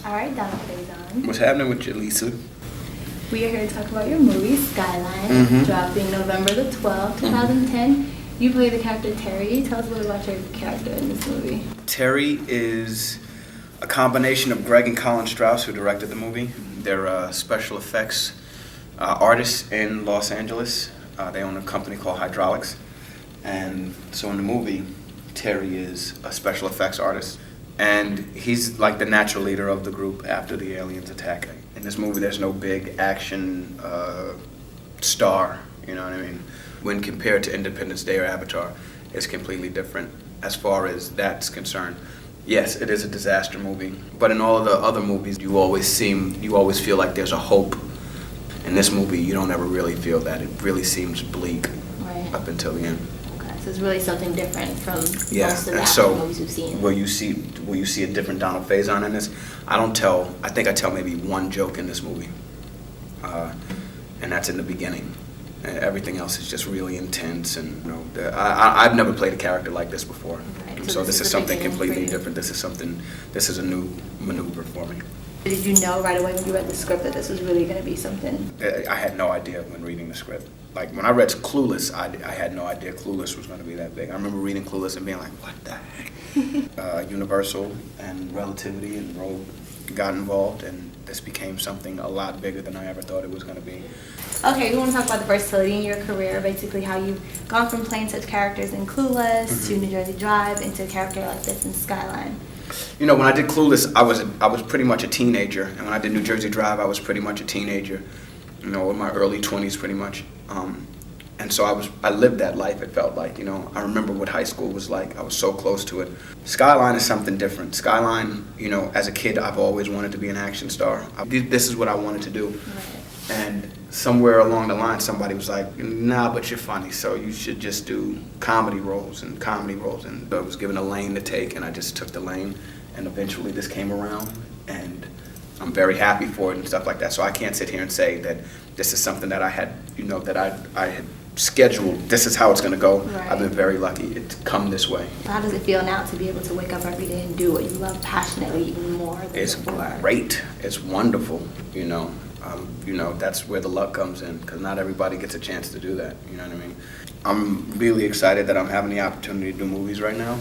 All right, Donald Fasion. What's happening with you, Lisa? We are here to talk about your movie, Skyline, dropping November the 12th, 2010. You play the character Terry. Tell us a little about your character in this movie. Terry is a combination of Greg and Colin Strauss, who directed the movie. They're special effects artists in Los Angeles. They own a company called Hydraulics. And so in the movie, Terry is a special effects artist. And he's like the natural leader of the group after the aliens attack. In this movie, there's no big action star, you know what I mean? When compared to Independence Day or Avatar, it's completely different as far as that's concerned. Yes, it is a disaster movie, but in all of the other movies, you always feel like there's a hope. In this movie, you don't ever really feel that. It really seems bleak up until the end. So it's really something different from most of the action movies we've seen. Will you see a different Donald Faison in this? I think I tell maybe one joke in this movie, and that's in the beginning. And everything else is just really intense, and I've never played a character like this before. Right. So this is something completely different. This is a new maneuver for me. Did you know right away when you read the script that this was really going to be something? I had no idea when reading the script. Like, when I read Clueless, I had no idea Clueless was going to be that big. I remember reading Clueless and being like, what the heck? Universal and Relativity and Rogue got involved, and this became something a lot bigger than I ever thought it was going to be. Okay, we want to talk about the versatility in your career, basically how you've gone from playing such characters in Clueless to New Jersey Drive into a character like this in Skyline. You know, when I did Clueless, I was pretty much a teenager, and when I did New Jersey Drive, I was pretty much a teenager. You know, in my early 20s, pretty much. And so I lived that life, it felt like, I remember what high school was like. I was so close to it. Skyline is something different. Skyline, as a kid, I've always wanted to be an action star. This is what I wanted to do. Right. And somewhere along the line, somebody was like, nah, but you're funny, so you should just do comedy roles. And I was given a lane to take, and I just took the lane. And eventually this came around, and I'm very happy for it and stuff like that. So I can't sit here and say that this is something that I had, I had scheduled. This is how it's going to go. Right. I've been very lucky it's come this way. How does it feel now to be able to wake up every day and do what you love passionately even more than before? It's great. It's wonderful. That's where the luck comes in, because not everybody gets a chance to do that. You know what I mean? I'm really excited that I'm having the opportunity to do movies right now.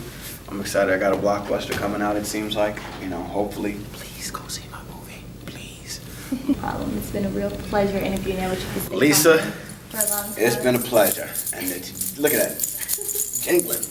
I'm excited. I got a blockbuster coming out. It seems like. Hopefully, please go see my movie, please. No problem. It's been a real pleasure interviewing you. Lisa, it's been a pleasure. And look at that, jingling.